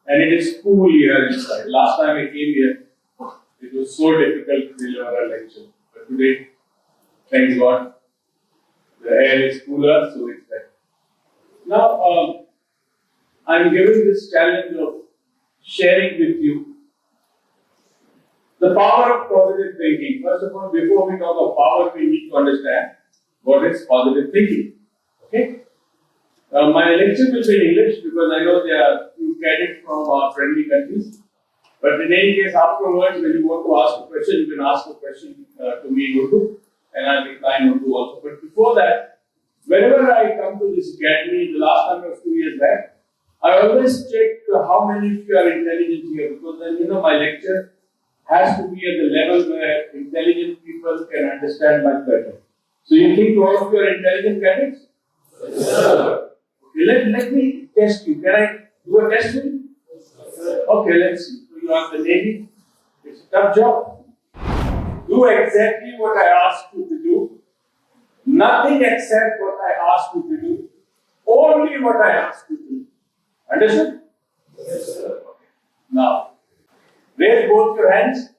And it is cool here inside. Last time I came here, it was so difficult to deliver a lecture. But today, thank God, the air is cooler, so it's better. Now, I'm giving this challenge of sharing with you the power of positive thinking. First of all, before we talk of power, we need to understand what is positive thinking. Okay? My lecture will be in English because I know there are few cadets from our friendly countries. But in any case, afterwards, when you want to ask a question, you can ask a question to me in Urdu, and I'll reply in Urdu also. But before that, whenever I come to this academy, the last time was 2 years back, I always check how many of you are intelligent here, because then my lecture has to be at the level where intelligent people can understand much better. So you think all of you are intelligent cadets? Yes. Okay, let me test you. Can I do a test with you? Okay, let's see. So you are the Navy. It's a tough job. Do exactly what I asked you to do. Nothing except what I asked you to do. Only what I asked you to do. Understood? Yes, sir. Okay. Now, raise both your hands.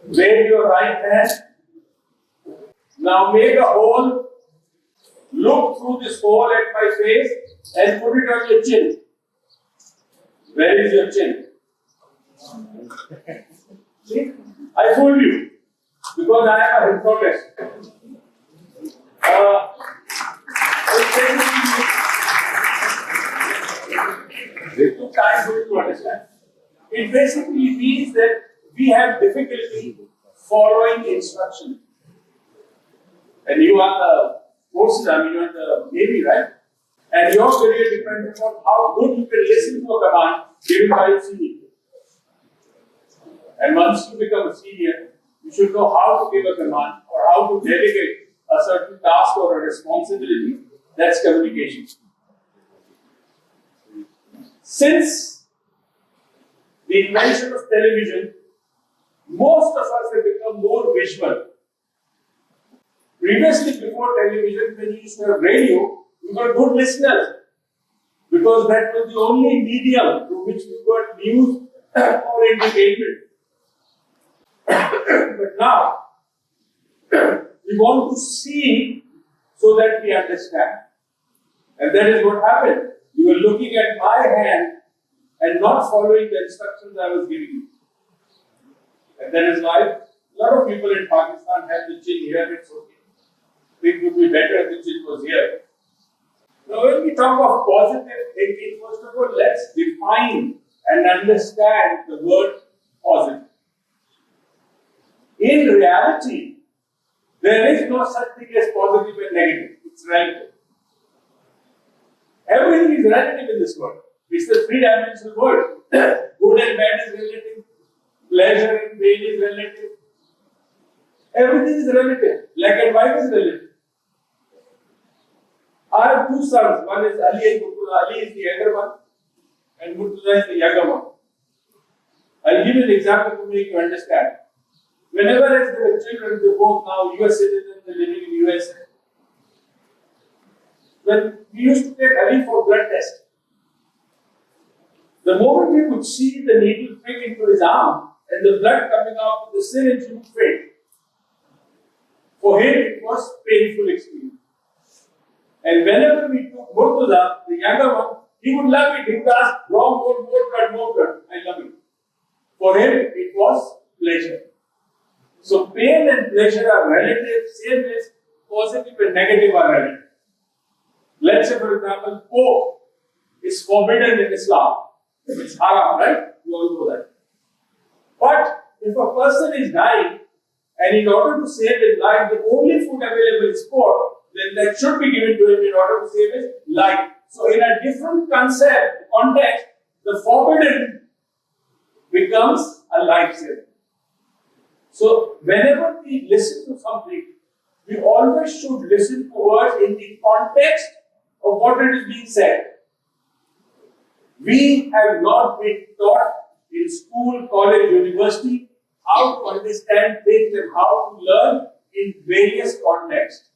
Raise your right hand. Now make a hole. Look through this hole at my face and put it on your chin. Where is your chin? See? I fooled you because I am a hypnotist. It took time for you to understand. It basically means that we have difficulty following instruction. And you are the forces, you are the Navy, right? And your career depends upon how good you can listen to a command given by your senior. And once you become a senior, you should know how to give a command or how to delegate a certain task or a responsibility. That's communication. Since the invention of television, most of us have become more visual. Previously, before television, when you used to have radio, you got good listeners because that was the only medium through which you got news or entertainment. But now, we want to see so that we understand. And that is what happened. You were looking at my hand and not following the instructions I was giving you. And that is why a lot of people in Pakistan have the chin here. It's okay. It would be better if the chin was here. Now, when we talk of positive thinking, first of all, let's define and understand the word positive. In reality, there is no such thing as positive and negative. It's relative. Everything is relative in this world. It's the three-dimensional world. Good and bad is relative. Pleasure and pain is relative. Everything is relative. Black and white is relative. I have two sons. One is Ali and Murtuza. Ali is the elder one, and Murtuza is the younger one. I'll give you an example to make you understand. Whenever as they were children, they both now US citizens, they're living in USA. When we used to take Ali for blood test, the moment he would see the needle prick into his arm and the blood coming out of the syringe, he would faint. For him, it was painful experience. And whenever we took Murtuza, the younger one, he would love it. He would ask, draw more blood. I love it. For him, it was pleasure. So pain and pleasure are relative, same as positive and negative are relative. Let's say, for example, coke is forbidden in Islam. It's haram, right? You all know that. But if a person is dying, and in order to save his life, the only food available is pork, then that should be given to him in order to save his life. So in a different context, the forbidden becomes a lifesaver. So whenever we listen to something, we always should listen to words in the context of what it is being said. We have not been taught in school, college, university how to understand things and how to learn in various contexts.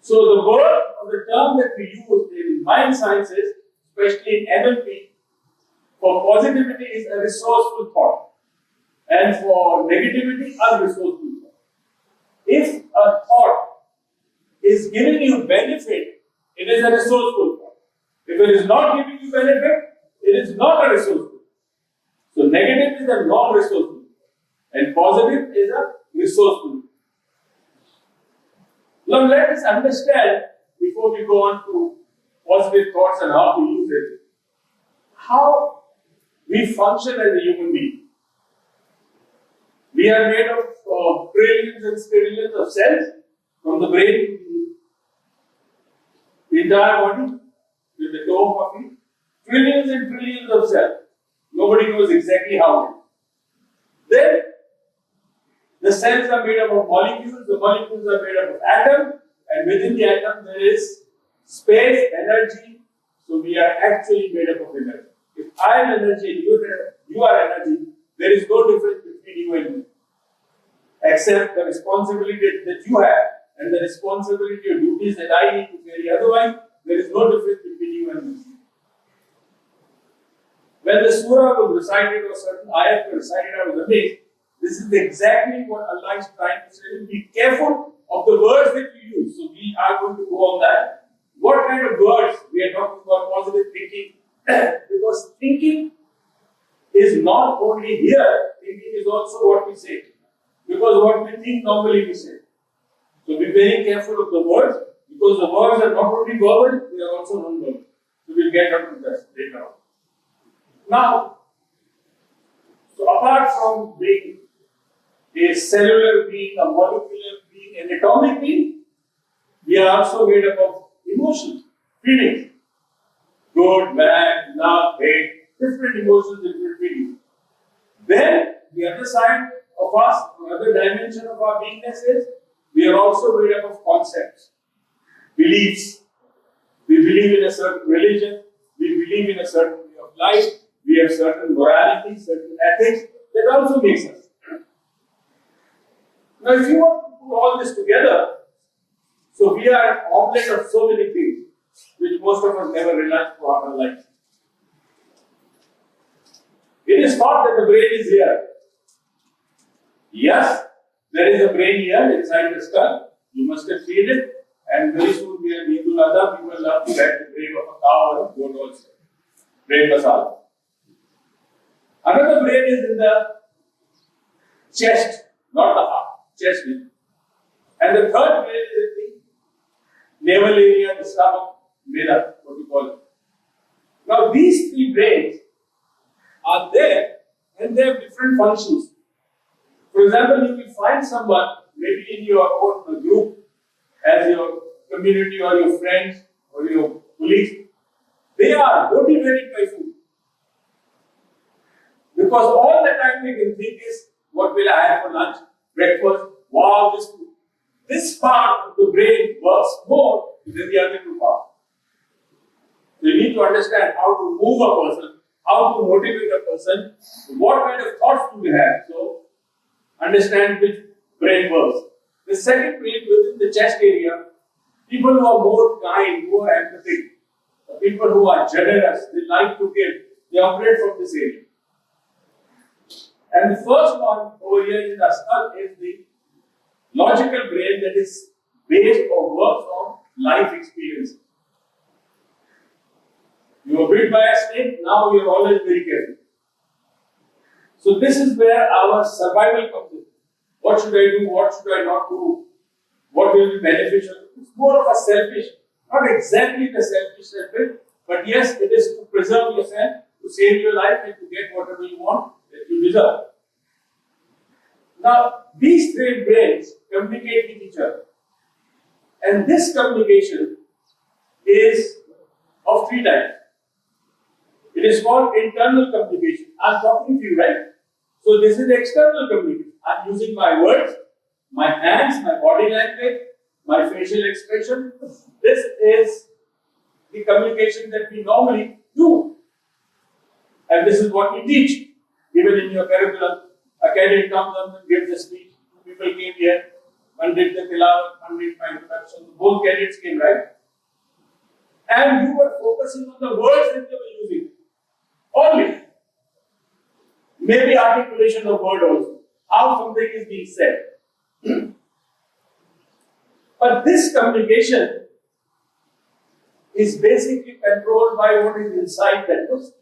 So the word or the term that we use in mind sciences, especially in NLP, for positivity is a resourceful thought, and for negativity, unresourceful thought. If a thought is giving you benefit, it is a resourceful thought. If it is not giving you benefit, it is not a resourceful. So negative is a non-resourceful, and positive is a resourceful. Now let us understand, before we go on to positive thoughts and how to use it, how we function as a human being. We are made of trillions and trillions of cells, from the brain to the entire body, with the toe of our feet. Trillions and trillions of cells. Nobody knows exactly how many. Then the cells are made up of molecules, the molecules are made up of atoms, and within the atom there is space, energy. So we are actually made up of energy. If I am energy and you are energy, there is no difference between you and me, except the responsibility that you have and the responsibility of duties that I need to carry. Otherwise, there is no difference between you and me. When the surah was recited or certain ayat were recited, I was amazed. This is exactly what Allah is trying to say. Be careful of the words that you use. So we are going to go on that. What kind of words? We are talking about positive thinking. Because thinking is not only here, thinking is also what we say. Because what we think normally we say. So be very careful of the words, because the words are not only verbal, they are also non-verbal. So we'll get onto that later on. Now, so apart from being a cellular being, a molecular being, an atomic being, we are also made up of emotions, feelings. Good, bad, love, hate, different emotions, different feelings. Then, the other side of us, another dimension of our beingness is, we are also made up of concepts, beliefs. We believe in a certain religion, we believe in a certain way of life, we have certain morality, certain ethics, that also makes us. Now, if you want to put all this together, so we are an omelette of so many things, which most of us never realize throughout our lives. It is thought that the brain is here. Yes, there is a brain here inside the skull. You must have seen it, and very soon we are Eid al-Adha. People love to get the brain of a cow or a goat also. Brain masala. Another brain is in the chest, not the heart. Chest. And the third brain is in the navel area, the stomach, mela, what we call it. Now these three brains are there and they have different functions. For example, you will find someone, maybe in your own group, as your community or your friends or your colleagues, they are motivated by food. Because all the time they can think is, what will I have for lunch, breakfast, wow, this food. This part of the brain works more than the other two parts. So you need to understand how to move a person, how to motivate a person, what kind of thoughts do we have. So understand which brain works. The second brain within the chest area, people who are more kind, more empathic, people who are generous, they like to give, they operate from this area. And the first one over here in the skull is the logical brain that is based or works on life experience. You were bit by a snake, now you are always very careful. So this is where our survival comes in. What should I do? What should I not do? What will be beneficial? It's more of a selfish, not exactly the selfish, but yes, it is to preserve yourself, to save your life and to get whatever you want that you deserve. Now, these three brains communicate with each other. And this communication is of three types. It is called internal communication. I'm talking to you, right? So this is external communication. I'm using my words, my hands, my body language, my facial expression. This is the communication that we normally do. And this is what we teach. Even in your curriculum, a candidate comes up and gives a speech. Two people came here. one did the tilawat, one did my introduction, both cadets came, right? And you were focusing on the words that they were using. Only. Maybe articulation of word also. How something is being said. But this communication is basically controlled by what is inside that person.